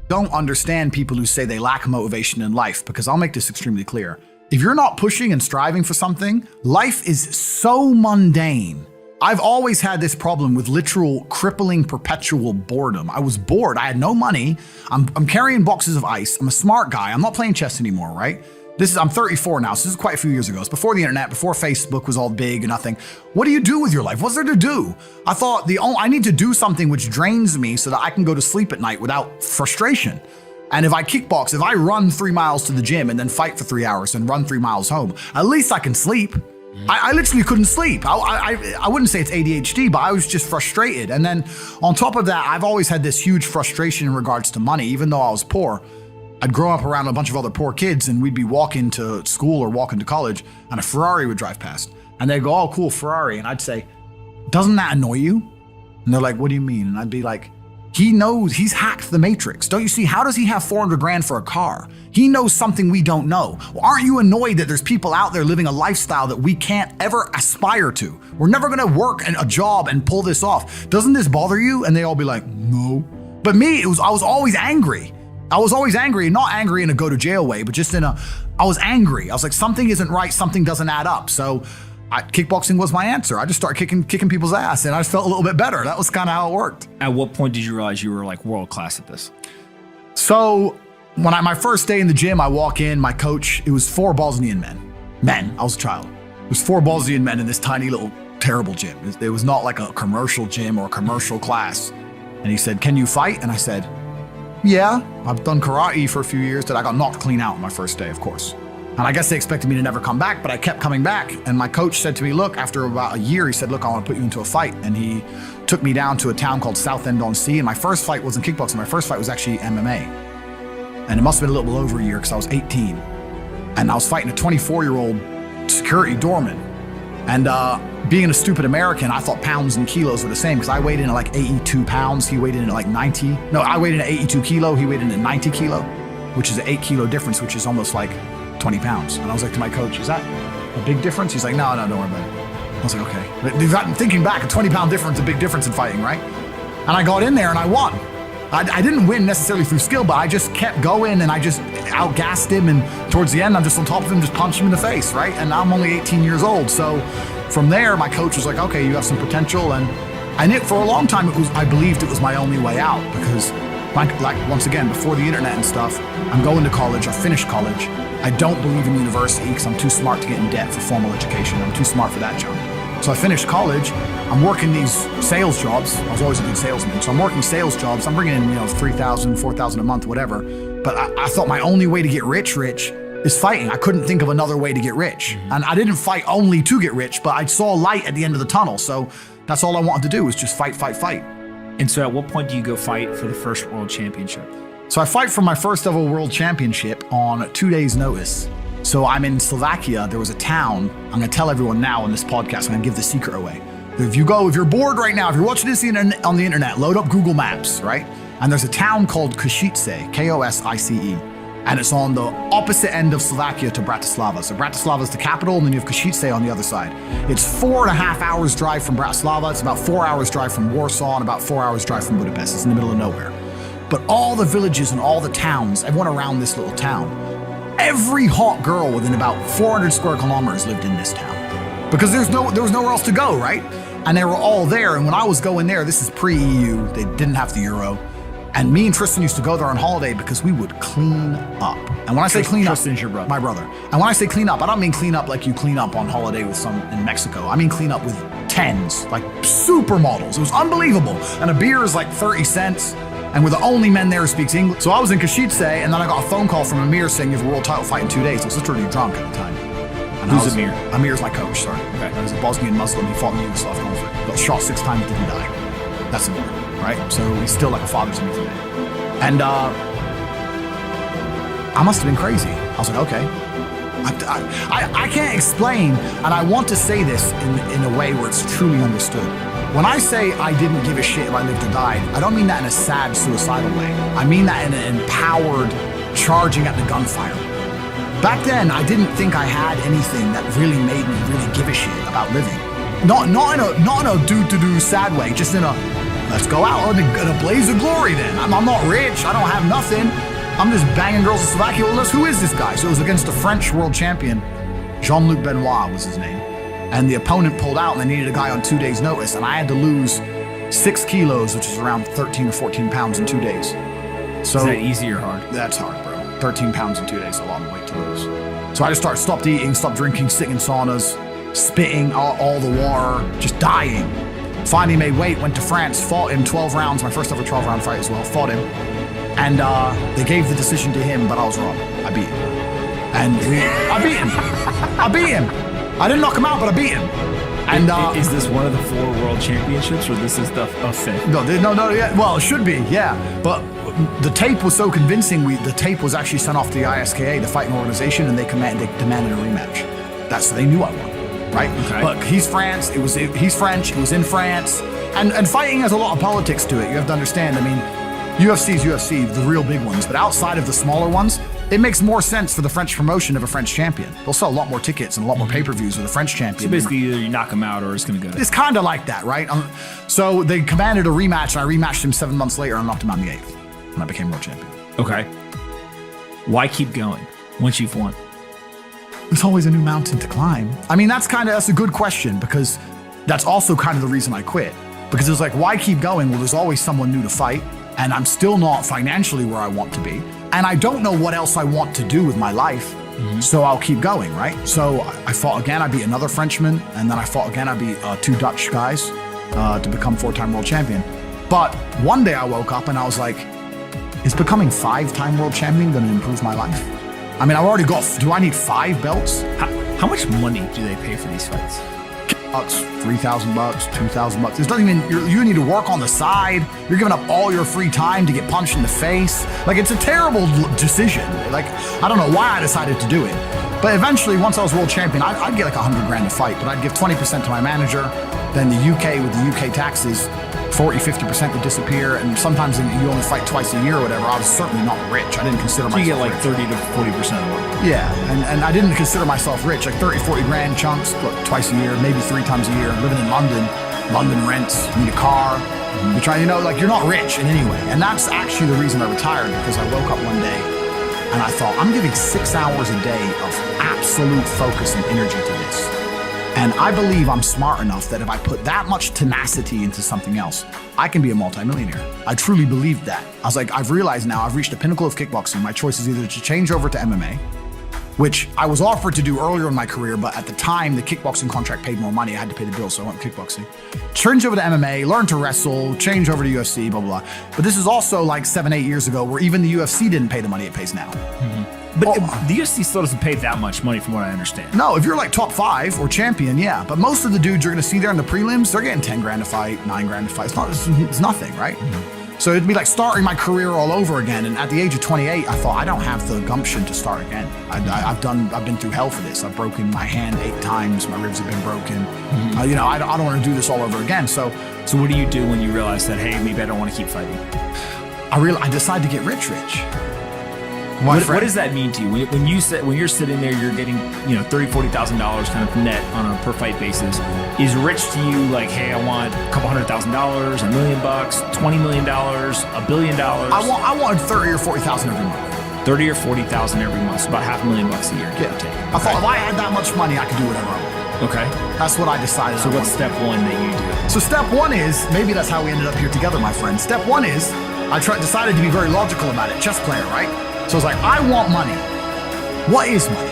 don't understand people who say they lack motivation in life, because I'll make this extremely clear. If you're not pushing and striving for something, life is so mundane. I've always had this problem with literal crippling perpetual boredom. I was bored. I had no money. I'm carrying boxes of ice. I'm a smart guy. I'm not playing chess anymore, right? I'm 34 now, so this is quite a few years ago. It's before the internet, before Facebook was all big and nothing. What do you do with your life? What's there to do? I thought I need to do something which drains me so that I can go to sleep at night without frustration. And if I kickbox, if I run 3 miles to the gym and then fight for 3 hours and run 3 miles home, at least I can sleep. I literally couldn't sleep. I wouldn't say it's ADHD, but I was just frustrated. And then on top of that, I've always had this huge frustration in regards to money, even though I was poor. I'd grow up around a bunch of other poor kids and we'd be walking to school or walking to college and a Ferrari would drive past and they'd go, oh, cool, Ferrari. And I'd say, doesn't that annoy you? And they're like, what do you mean? And I'd be like, he knows, he's hacked the matrix. Don't you see? How does he have 400 grand for a car? He knows something we don't know. Well, aren't you annoyed that there's people out there living a lifestyle that we can't ever aspire to? We're never gonna work a job and pull this off. Doesn't this bother you? And they all be like, no. But me, I was always angry. I was always angry, not angry in a go to jail way, but just I was angry. I was like, something isn't right, something doesn't add up. So kickboxing was my answer. I just started kicking people's ass and I just felt a little bit better. That was kind of how it worked. At what point did you realize you were like world class at this? So when my first day in the gym, I walk in, my coach, it was 4 Bosnian men. I was a child. It was 4 Bosnian men in this tiny little terrible gym. It was not like a commercial gym or a commercial class. And he said, can you fight? And I said, yeah, I've done karate for a few years. I got knocked clean out on my first day, of course. And I guess they expected me to never come back, but I kept coming back. And my coach said to me, look, after about a year, he said, look, I want to put you into a fight. And he took me down to a town called Southend-on-Sea. And my first fight wasn't kickboxing. My first fight was actually MMA. And it must have been a little bit over a year because I was 18. And I was fighting a 24-year-old security doorman. And being a stupid American, I thought pounds and kilos were the same because I weighed in at like 82 pounds. He weighed in at like 90. No, I weighed in at 82 kilo. He weighed in at 90 kilo, which is an 8 kilo difference, which is almost like 20 pounds. And I was like to my coach, is that a big difference? He's like, no, don't worry about it. I was like, okay. But thinking back, a 20-pound difference, a big difference in fighting, right? And I got in there and I won. I didn't win necessarily through skill, but I just kept going and I just outgassed him. And towards the end, I'm just on top of him, just punched him in the face, right? And now I'm only 18 years old. So from there, my coach was like, okay, you have some potential. And for a long time, I believed it was my only way out because like once again, before the internet and stuff, I'm going to college, I finished college. I don't believe in university because I'm too smart to get in debt for formal education. I'm too smart for that job. So I finished college. I'm working these sales jobs. I was always a good salesman. So I'm working sales jobs. I'm bringing in, $3,000, $4,000 a month, whatever. But I thought my only way to get rich is fighting. I couldn't think of another way to get rich. And I didn't fight only to get rich, but I saw light at the end of the tunnel. So that's all I wanted to do was just fight. And so at what point do you go fight for the first world championship? So I fight for my first ever world championship on 2 days' notice. So I'm in Slovakia. There was a town. I'm going to tell everyone now on this podcast. I'm going to give the secret away. If you're bored right now, if you're watching this on the internet, load up Google Maps, right? And there's a town called Košice, K-O-S-I-C-E. And it's on the opposite end of Slovakia to Bratislava. So Bratislava is the capital, and then you have Košice on the other side. It's 4.5 hours drive from Bratislava. It's about 4 hours drive from Warsaw and about 4 hours drive from Budapest. It's in the middle of nowhere. But all the villages and all the towns, everyone around this little town, every hot girl within about 400 square kilometers lived in this town. Because there was nowhere else to go, right? And they were all there. And when I was going there, this is pre-EU, they didn't have the euro. And me and Tristan used to go there on holiday because we would clean up. And when I say clean up, Tristan's your brother. My brother. And when I say clean up, I don't mean clean up like you clean up on holiday with some in Mexico. I mean clean up with 10s, like supermodels. It was unbelievable. And a beer is like 30 cents. And we're the only men there who speaks English. So I was in Košice, and then I got a phone call from Amir saying you have a world title fight in 2 days. I was literally drunk at the time. And Who's Amir? Amir's my coach, sorry. Okay. He's a Bosnian Muslim. He fought in the Yugoslav conflict. Got shot 6 times, didn't die. That's Amir, right? So he's still like a father to me today. And I must have been crazy. I was like, okay. I can't explain, and I want to say this in a way where it's truly understood. When I say I didn't give a shit if I lived or died, I don't mean that in a sad, suicidal way. I mean that in an empowered, charging at the gunfire. Back then, I didn't think I had anything that really made me really give a shit about living. Not in a do-do-do sad way, just in a, let's go out in a blaze of glory then. I'm not rich. I don't have nothing. I'm just banging girls in Slovakia. Well, who is this guy? So it was against the French world champion. Jean-Luc Benoit was his name. And the opponent pulled out and they needed a guy on 2 days' notice. And I had to lose 6 kilos, which is around 13 or 14 pounds in 2 days. So is that easy or hard? That's hard, bro. 13 pounds in 2 days is a lot of weight to lose. So I just stopped eating, stopped drinking, sitting in saunas, spitting all the water, just dying. Finally made weight, went to France, fought him 12 rounds, my first ever 12-round fight as well, fought him. And they gave the decision to him, but I was wrong. I beat him. And I beat him. I beat him. I didn't knock him out, but I beat him. And is this one of the 4 world championships, or this is the 5th? No, yeah. Well, it should be, yeah. But the tape was so convincing. The tape was actually sent off to the ISKA, the fighting organization, and they demanded a rematch. They knew I won, right? Okay. Look, he's France. He's French. It was in France, and fighting has a lot of politics to it. You have to understand. I mean, UFC is UFC, the real big ones, but outside of the smaller ones, it makes more sense for the French promotion of a French champion. They'll sell a lot more tickets and a lot more pay-per-views with a French champion. So basically, either you knock him out or it's going to go to... It's kind of like that, right? So they commanded a rematch, and I rematched him 7 months later and knocked him out in the 8th, and I became world champion. Okay. Why keep going once you've won? There's always a new mountain to climb. I mean, that's a good question, because that's also kind of the reason I quit. Because it's like, why keep going? Well, there's always someone new to fight, and I'm still not financially where I want to be. And I don't know what else I want to do with my life. So I'll keep going, right? So I fought again. I beat another Frenchman. And then I fought again. I beat 2 Dutch guys to become 4-time world champion. But one day I woke up and I was like, is becoming 5-time world champion going to improve my life? I mean, I've already do I need 5 belts? How much money do they pay for these fights? $3,000, $2,000. It doesn't even, you need to work on the side. You're giving up all your free time to get punched in the face. Like, it's a terrible decision. Like, I don't know why I decided to do it. But eventually, once I was world champion, I'd get like $100,000 to fight, but I'd give 20% to my manager. Then the UK, with the UK taxes, 40, 50% would disappear. And sometimes you only fight twice a year or whatever. I was certainly not rich. I didn't consider myself you get like rich. 30 to 40% of it. Yeah, and I didn't consider myself rich. Like 30, 40 grand chunks, twice a year, maybe 3 times a year. Living in London, London rents, you need a car. You're trying, like, you're not rich in any way. And that's actually the reason I retired, because I woke up one day and I thought, I'm giving 6 hours a day of absolute focus and energy to this. And I believe I'm smart enough that if I put that much tenacity into something else, I can be a multimillionaire. I truly believed that. I was like, I've realized now I've reached the pinnacle of kickboxing. My choice is either to change over to MMA, which I was offered to do earlier in my career, but at the time, the kickboxing contract paid more money. I had to pay the bill, so I went kickboxing. Change over to MMA, learn to wrestle, change over to UFC, blah, blah, blah. But this is also like 7, 8 years ago, where even the UFC didn't pay the money it pays now. But the UFC still doesn't pay that much money from what I understand. No, if you're like top 5 or champion, yeah. But most of the dudes you're going to see there in the prelims, they're getting 10 grand to fight, 9 grand to fight. It's nothing, right? So it'd be like starting my career all over again. And at the age of 28, I thought, I don't have the gumption to start again. I've been through hell for this. I've broken my hand 8 times. My ribs have been broken. I don't want to do this all over again. So what do you do when you realize that, hey, maybe I don't want to keep fighting? I decided to get rich. What does that mean to you? When you're sitting there, you're getting $30,000, $40,000 kind of net on a per fight basis. Is rich to you like, hey, I want a couple $100,000, $1 million, $20 million, $1 billion? I want 30 or 40,000 every month. 30 or 40,000 every month, so about $500,000 a year. Yeah. I thought if I had that much money, I could do whatever I want. Okay. That's what I decided. So what's step 1 that you do? So step 1 is, maybe that's how we ended up here together, my friend. Step 1 is, decided to be very logical about it. Chess player, right? So I was like, I want money. What is money?